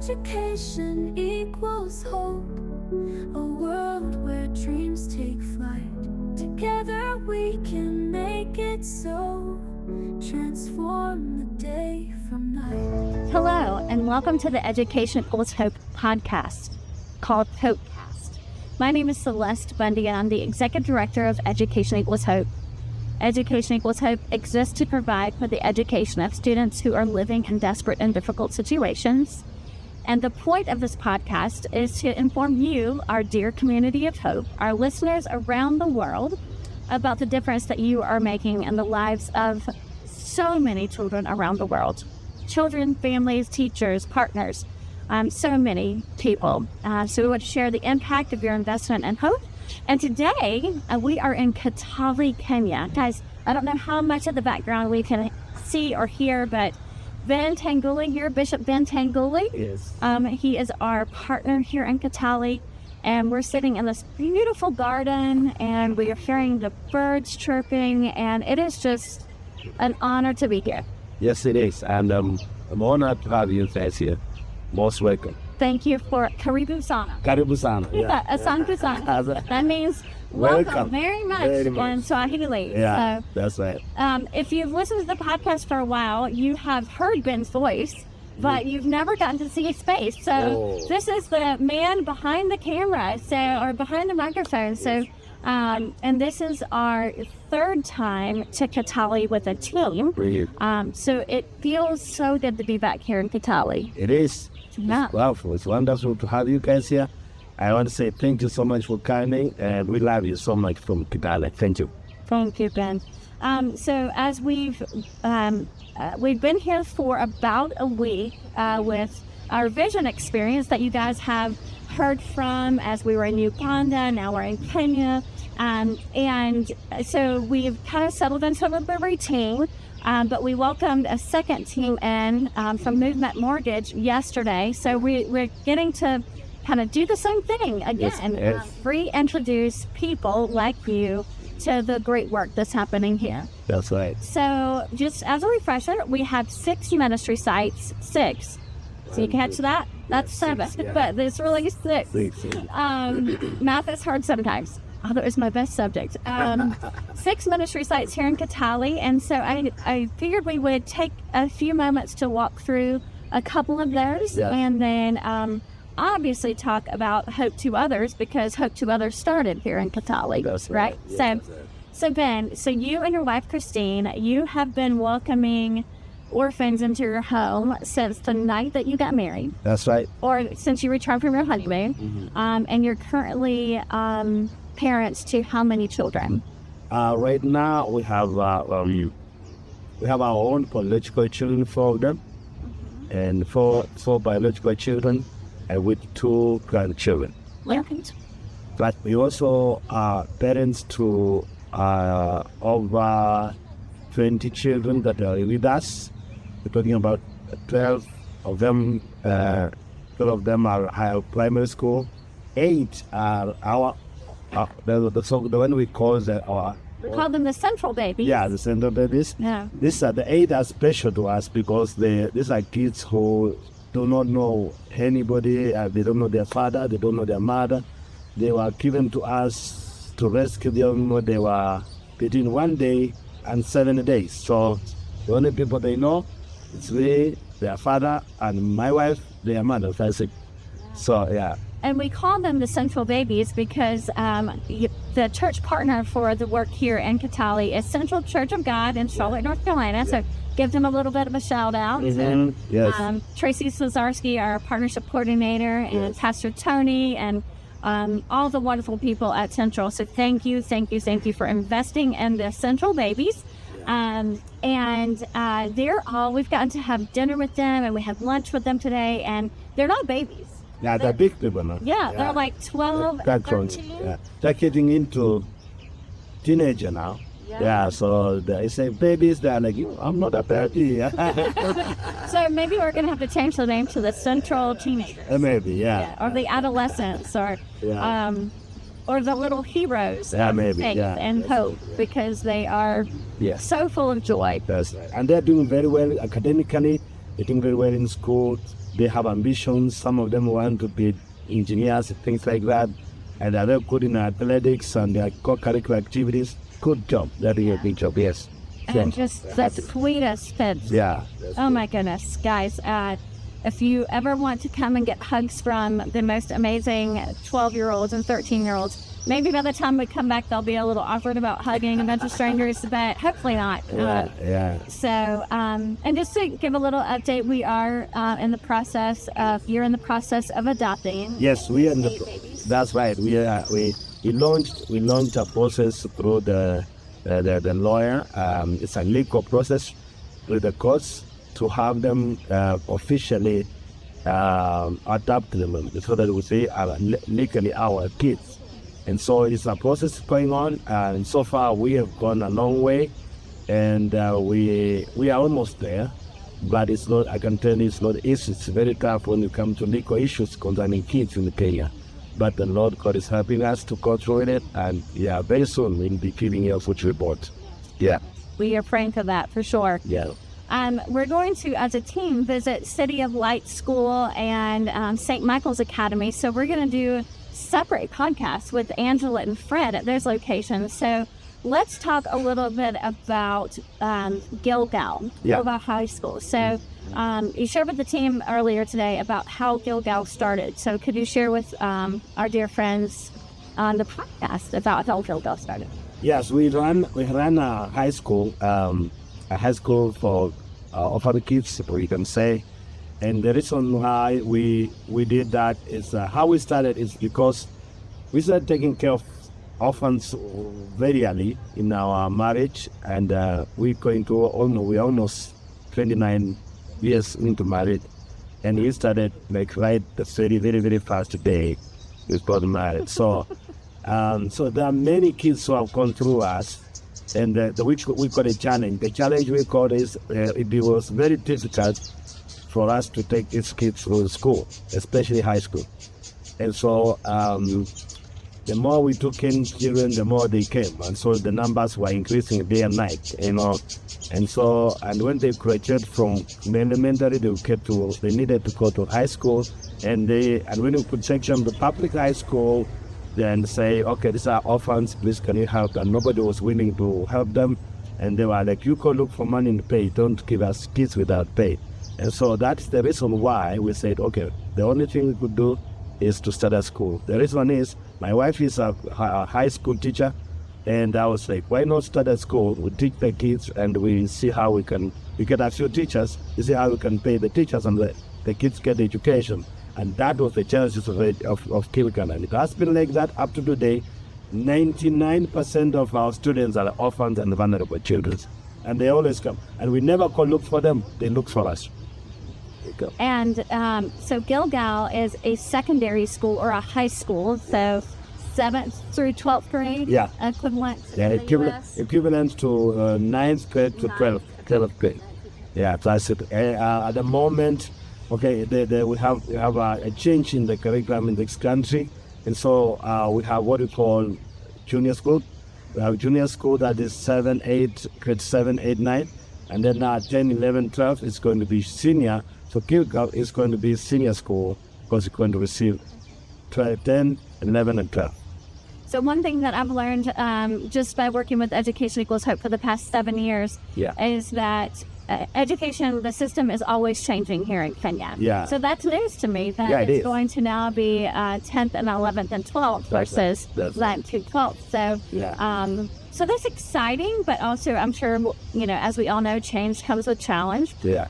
Education equals hope, a world where dreams take flight. Together we can make it so, transform the day from night. Hello, and welcome to the Education Equals Hope podcast, called HopeCast. My name is Celeste Bundy, and I'm the Executive Director of Education Equals Hope. Education Equals Hope exists to provide for the education of students who are living in desperate and difficult situations. And the point of this podcast is to inform you, our dear community of hope, our listeners around the world, about the difference that you are making in the lives of so many children around the world. Children, families, teachers, partners, so many people. So we want to share the impact of your investment in hope. And today, we are in Kitale, Kenya. Guys, I don't know how much of the background we can see or hear, but Ben Tanguli here, Bishop Ben Tanguli. Yes. He is our partner here in Kitale, and we're sitting in this beautiful garden, and we are hearing the birds chirping, and it is just an honor to be here. Yes, it is. And I'm honored to have you guys here. Most welcome. Thank you for Karibu Sana. Karibu sana. Yeah, Asante Sana. That means welcome very much in Swahili. Yeah, so, that's right. If you've listened to the podcast for a while, you have heard Ben's voice, but you've never gotten to see his face. So this is the man behind the camera, or behind the microphone. So, and this is our third time to Kitale with a team. Brilliant. So it feels so good to be back here in Kitale. It is. Yeah. It's wonderful. It's wonderful to have you guys here. I want to say thank you so much for coming, and we love you so much from Kitale. Thank you. Thank you, Ben. So as we've been here for about a week with our vision experience that you guys have heard from as we were in Uganda, now we're in Kenya. And so we've kind of settled into a routine, but we welcomed a second team in from Movement Mortgage yesterday. So we're getting to kind of do the same thing again, yes. Reintroduce people like you to the great work that's happening here. That's right. So just as a refresher, we have 6 ministry sites, 6. So you catch that? That's 7, yeah. But it's really 6. 6. Math is hard sometimes. Although it's my best subject. 6 ministry sites here in Kitale, and so I figured we would take a few moments to walk through a couple of those, and then obviously talk about Hope to Others, because Hope to Others started here in Kitale, That's right? Yeah, So Ben, so you and your wife Christine, you have been welcoming orphans into your home since the night that you got married. That's right. Or since you returned from your honeymoon, and you're currently parents to how many children? Right now we have our own biological children, 4 of them, and four biological children, and with 2 grandchildren. Right. But we also are parents to over 20 children that are with us. We're talking about 12 of them. 12 of them are higher primary school. 8 are our. The one we call We call them the central babies. Yeah, the central babies. Yeah. These are the 8 are special to us because these are kids who do not know anybody. They don't know their father. They don't know their mother. They were given to us to rescue them. They were between 1 day and 7 days. So the only people they know is we, their father, and my wife, their mother. So yeah. And we call them the central babies because the church partner for the work here in Kitale is Central Church of God in Charlotte, North Carolina. So give them a little bit of a shout out. Mm-hmm. Yes. Tracy Slazarski, our partnership coordinator, and Pastor Tony, and all the wonderful people at Central. So thank you for investing in the central babies. We've gotten to have dinner with them, and we had lunch with them today, and they're not babies. Yeah, they're big people now. Yeah, they're like 12, 13. Yeah. They're getting into teenager now. Yeah, so they say babies, they're like, I'm not a baby. So maybe we're going to have to change the name to the Central Teenagers. Maybe, yeah. Or the Adolescents, or the Little Heroes of faith and hope, because they are so full of joy. That's right. And they're doing very well academically. They're doing very well in school. they have ambitions. Some of them want to be engineers, things like that. And they're good in athletics and their co-curricular activities. Good job. That is a big job, yes. And just the sweetest kids. Yeah. Oh my goodness, guys. If you ever want to come and get hugs from the most amazing 12-year-olds and 13-year-olds, maybe by the time we come back, they'll be a little awkward about hugging a bunch of strangers, but hopefully not. So, and just to give a little update, we are you're in the process of adopting. Yes, that's right. We launched a process through the lawyer. It's a legal process with the courts to have them officially adopt them so that we say are legally our kids. And so it's a process going on, and so far we have gone a long way, and we are almost there. But it's not. I can tell you, it's not easy. It's very tough when you come to legal issues concerning kids in Kenya. But the Lord God is helping us to go through it, and very soon we'll be giving you a full report. Yeah. We are praying for that for sure. Yeah. We're going to, as a team, visit City of Light School and St. Michael's Academy. So we're going to do separate podcasts with Angela and Fred at those locations. So let's talk a little bit about Gilgal High School. So you shared with the team earlier today about how Gilgal started. So could you share with our dear friends on the podcast about how Gilgal started? Yes, we ran a high school for orphan kids, we can say. And the reason why we did that is how we started is because we started taking care of orphans very early in our marriage, and we're almost 29 years into marriage, and we started right the very, very, very first day we got married. So there are many kids who have gone through us, and we got a challenge. The challenge we got is it was very difficult for us to take these kids through school, especially high school. And so the more we took in children, the more they came. And so the numbers were increasing day and night, And so, and when they graduated from elementary, they needed to go to high school. And when we could section the public high school, then say, okay, these are orphans, please can you help? And nobody was willing to help them. And they were like, you go look for money to pay, don't give us kids without pay. And so that's the reason why we said, okay, the only thing we could do is to start a school. The reason is, my wife is a high school teacher, and I was like, why not start a school? We teach the kids, and we see how we get a few teachers, we see how we can pay the teachers, and the kids get education. And that was the challenges of Gilgal. And it has been like that up to today. 99% of our students are orphans and vulnerable children. And they always come. And we never go look for them, they look for us. And so Gilgal is a secondary school or a high school, so 7th through 12th grade equivalent. Yeah, equivalent to 9th grade to 12th grade. Yeah, that's it. At the moment, okay, we have a change in the curriculum in this country, and so we have what we call junior school. We have junior school that is 7, 8, grade 7, 8, 9, and then 10, 11, 12 is going to be senior. So Gilgal is going to be senior school because it's going to receive 10, 11, and 12. So one thing that I've learned just by working with Education Equals Hope for the past 7 years is that education, the system is always changing here in Kenya. Yeah. So that's news to me that it's going to now be 10th and 11th and 12th versus 9th to 12th. So, so that's exciting, but also I'm sure, as we all know, change comes with challenge. Yeah.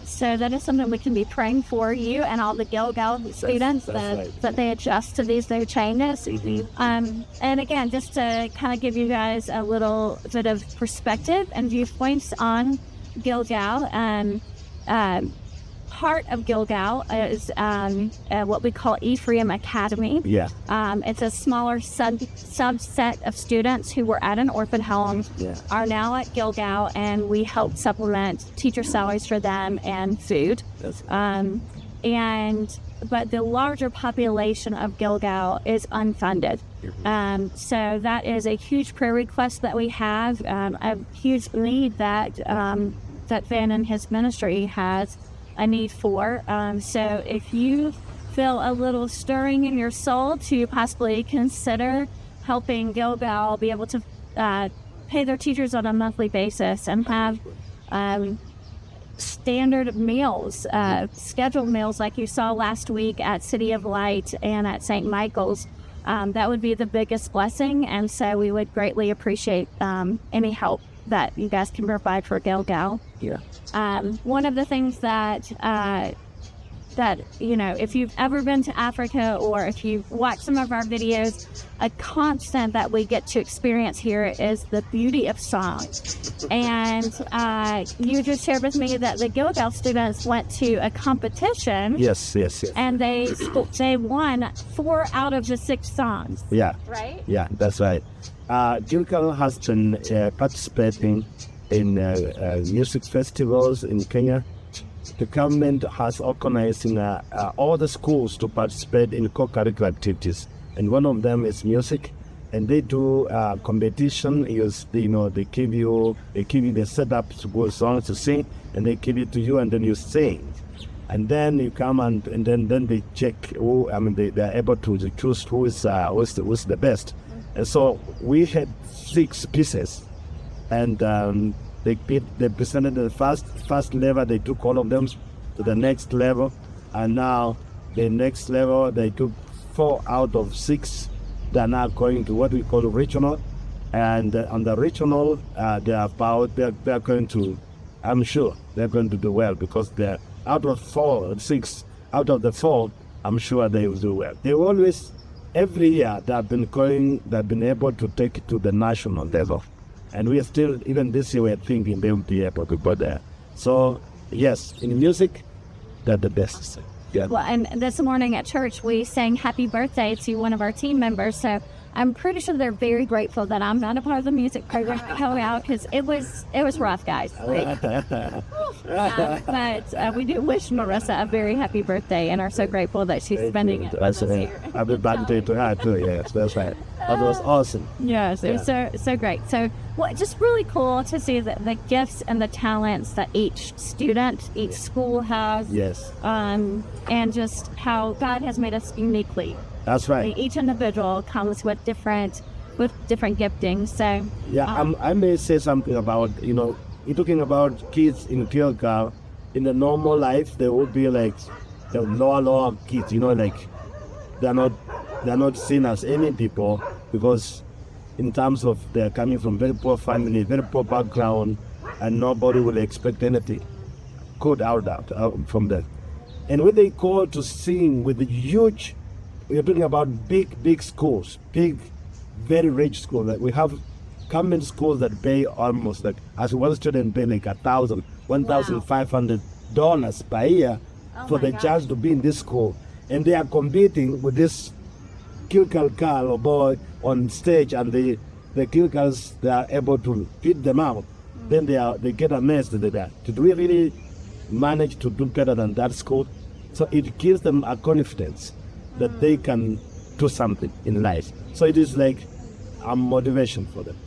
So that is something we can be praying for you and all the Gilgal students that they adjust to these new changes. Mm-hmm. And again, just to kind of give you guys a little bit of perspective and viewpoints on Gilgal, part of Gilgal is what we call Ephraim Academy. Yeah. It's a smaller subset of students who were at an orphan home are now at Gilgal, and we help supplement teacher salaries for them and food. But the larger population of Gilgal is unfunded. So that is a huge prayer request that we have, a huge need that Van and his ministry has a need for. So if you feel a little stirring in your soul to possibly consider helping Gilgal be able to pay their teachers on a monthly basis and have standard meals, scheduled meals like you saw last week at City of Light and at St. Michael's, that would be the biggest blessing. And so we would greatly appreciate any help that you guys can provide for Gilgal. Yeah. One of the things that if you've ever been to Africa or if you've watched some of our videos, a constant that we get to experience here is the beauty of song. And you just shared with me that the Gilgal students went to a competition. Yes. And they won 4 out of the 6 songs. Yeah. Right? Yeah, that's right. Gilgal has been participating in music festivals in Kenya. The government has organizing all the schools to participate in co-curricular activities, and one of them is music. And they do competition. They give you the setup to go songs to sing, and they give it to you, and then you sing, and then you come and then they check who. They are able to choose who's the best. And so we had 6 pieces, and they presented the first level. They took all of them to the next level, and now the next level they took 4 out of 6. They're now going to what we call regional, and on the regional they're going to. I'm sure they're going to do well because they're out of 6 out of the 4. I'm sure they will do well. They always every year they've been able to take it to the national level. And we are still, even this year, we're thinking they will be able to go there. So, yes, in music, they're the best. Yeah. Well, and this morning at church, we sang happy birthday to one of our team members. So I'm pretty sure they're very grateful that I'm not a part of the music program because it was rough, guys. But we do wish Marissa a very happy birthday and are so grateful that she's spending it with us here. Happy birthday to her too. Yes, that's right. That was awesome. Yes, it was so great. So, just really cool to see the gifts and the talents that each student, each school has. Yes. And just how God has made us uniquely. That's right. Each individual comes with different giftings. So yeah, I may say something about you're talking about kids in Gilgal. In the normal life, they would be like the lower kids. Like they're not seen as any people because in terms of they're coming from very poor family, very poor background, and nobody will expect anything good out from that. And when they go to sing with the huge. We're talking about big schools, big, very rich schools. Like we have government schools that pay almost like, as one student pay like $1,500 per year for the child to be in this school. And they are competing with this Gilgal girl or boy on stage, and the Gilgals, they are able to beat them out. Then they get amazed at that. Did we really manage to do better than that school? So it gives them a confidence that they can do something in life. So it is like a motivation for them.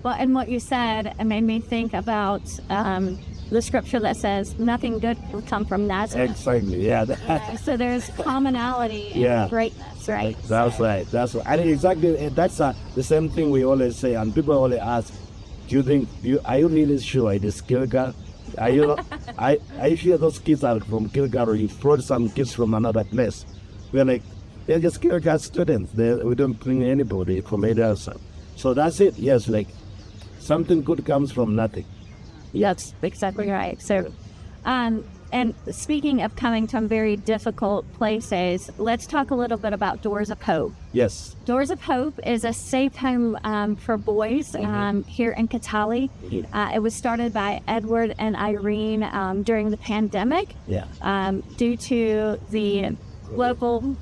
Well, and what you said, it made me think about the scripture that says nothing good will come from Nazareth. Exactly, yeah. So there's commonality and greatness, right? That's right. And exactly, that's the same thing we always say, and people always ask, are you really sure it is Gilgal? Are you sure those kids are from Gilgal, or you brought some kids from another place? We're like, they're just Gilgal students. We don't bring anybody from any other side. So that's it. Yes, like something good comes from nothing. That's exactly right. So, and speaking of coming from very difficult places, let's talk a little bit about Doors of Hope. Yes. Doors of Hope is a safe home for boys here in Kitale. It was started by Edward and Irene during the pandemic. Yeah. Due to the local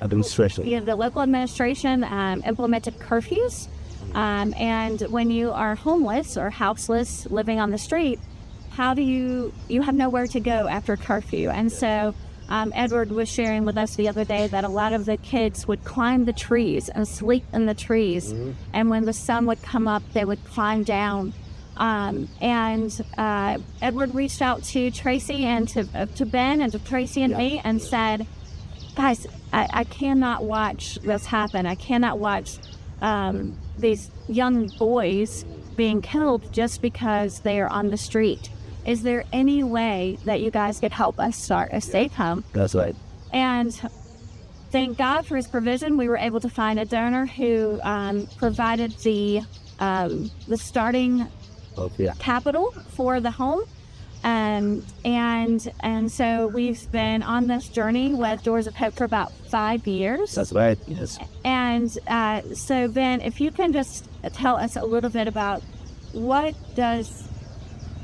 administration. Yeah, the local administration implemented curfews. And when you are homeless or houseless, living on the street, how do you have nowhere to go after curfew? And so Edward was sharing with us the other day that a lot of the kids would climb the trees and sleep in the trees. And when the sun would come up, they would climb down Edward reached out to Tracy and to Ben and to Tracy and me and said, guys, I cannot watch this happen. I cannot watch these young boys being killed just because they are on the street. Is there any way that you guys could help us start a safe home? That's right. And thank God for his provision. We were able to find a donor who provided the starting capital for the home. And so we've been on this journey with Doors of Hope for about 5 years. That's right, yes. And so Ben, if you can just tell us a little bit about what does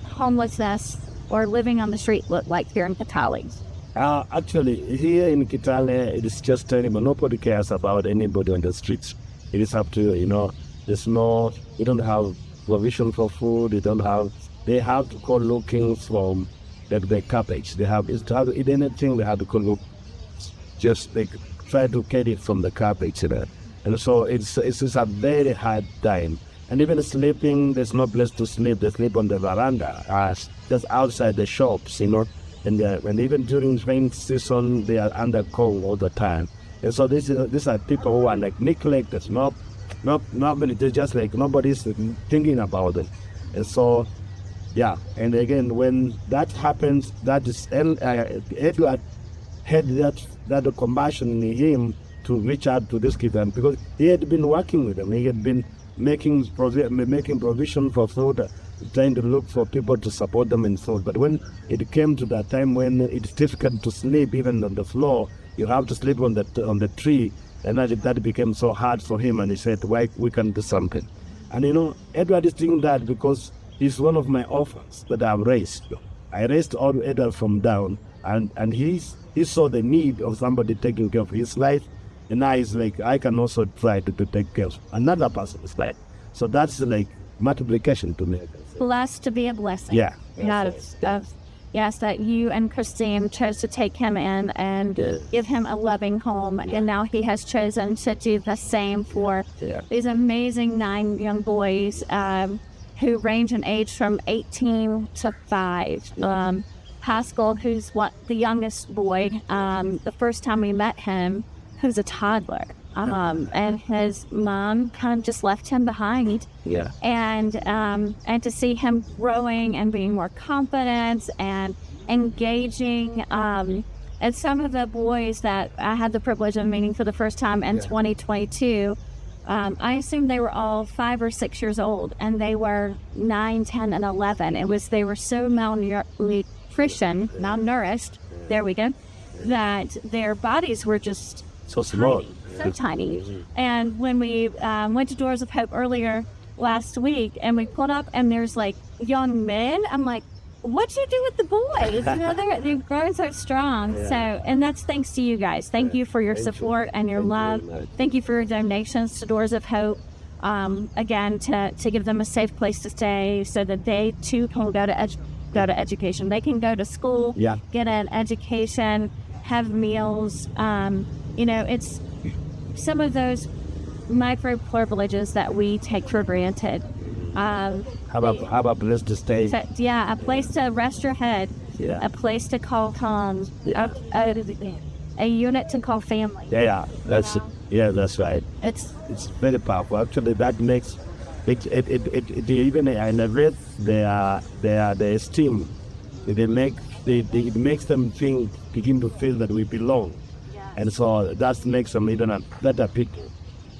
homelessness or living on the street look like here in Kitale? Actually, here in Kitale, it is just terrible. Nobody cares about anybody on the streets. It is up to, you don't have provision for food. They have to go looking from the garbage. They have to eat anything. They have to go look, just try to get it from the garbage. And so it's a very hard time. And even sleeping, there's no place to sleep. They sleep on the veranda, just outside the shops, And even during rain season, they are under cold all the time. And so these are people who are neglected. Nobody, they're just nobody's thinking about it. And so, yeah. And again, when that happens, that is Edward had that compassion in him to reach out to this kid, because he had been working with them. He had been making provision for food, trying to look for people to support them in food. But when it came to that time when it's difficult to sleep even on the floor, you have to sleep on the tree, and that became so hard for him. And he said, "Why we can do something?" And Edward is doing that because he's one of my orphans that I've raised. I raised all Edward from down, and he saw the need of somebody taking care of his life. And now he's I can also try to take care of another person's life. So that's multiplication to me. Blessed to be a blessing. Yeah. Yes, that you and Christine chose to take him in and give him a loving home. Yeah. And now he has chosen to do the same for these amazing 9 young boys who range in age from 18 to 5. Pascal, who's the youngest boy, the first time we met him, who's a toddler, and his mom kind of just left him behind. Yeah. And to see him growing and being more confident and engaging. And some of the boys that I had the privilege of meeting for the first time in 2022, I assume they were all 5 or 6 years old, and they were 9, 10, and 11. They were so malnourished, there we go, that their bodies were just so small. So tiny. And when we went to Doors of Hope earlier last week and we pulled up and there's young men, I'm like, what'd you do with the boys? They've grown so strong. Yeah. So, and that's thanks to you guys. Thank you for your support and your love. Thank you for your donations to Doors of Hope. Again, to give them a safe place to stay so that they too can go to education. They can go to school, get an education, have meals. It's some of those micro privileges that we take for granted. Have a place to stay. So, a place to rest your head. Yeah. A place to call home. Yeah. A unit to call family. That's right. It's very powerful. Actually, that makes it even in the read their esteem. It makes them begin to feel that we belong. And so that makes them even a better people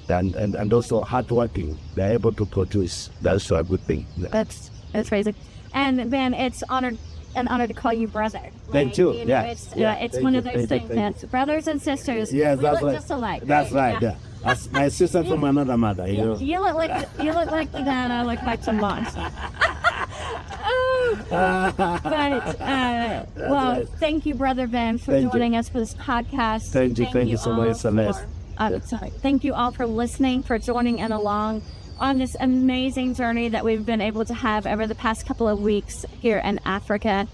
and also hardworking. They're able to produce. That's a good thing. That's crazy. And Ben, it's an honor to call you brother. Thank you. It's one of those things that brothers and sisters we look just alike. That's right. Yeah. My sister from another mother. You look like the dad. I look like some moms. Thank you, Brother Ben, for joining us for this podcast. Thank you so much, Celeste. Thank you all for listening, for joining in along on this amazing journey that we've been able to have over the past couple of weeks here in Africa.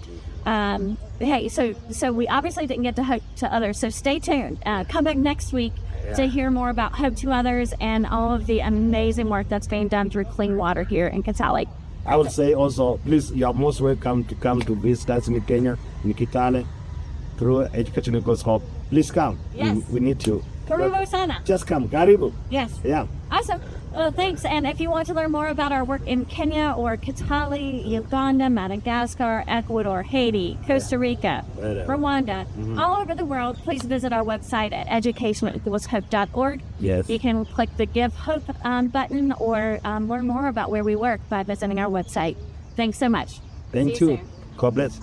So we obviously didn't get to Hope to Others, so stay tuned. Come back next week to hear more about Hope to Others and all of the amazing work that's being done through clean water here in Kitale. I would say also, please, you are most welcome to come to visit us in Kenya, in Kitale, through Education Equals Hope. Please come. Yes. We need you. Karibu sana. Just come. Karibu. Yes. Yeah. Awesome. Thanks. And if you want to learn more about our work in Kenya or Kitale, Uganda, Madagascar, Ecuador, Haiti, Costa Rica, Rwanda, all over the world, please visit our website at educationequalshope.org. Yes. You can click the Give Hope button or learn more about where we work by visiting our website. Thanks so much. Thank See you you. soon. God bless.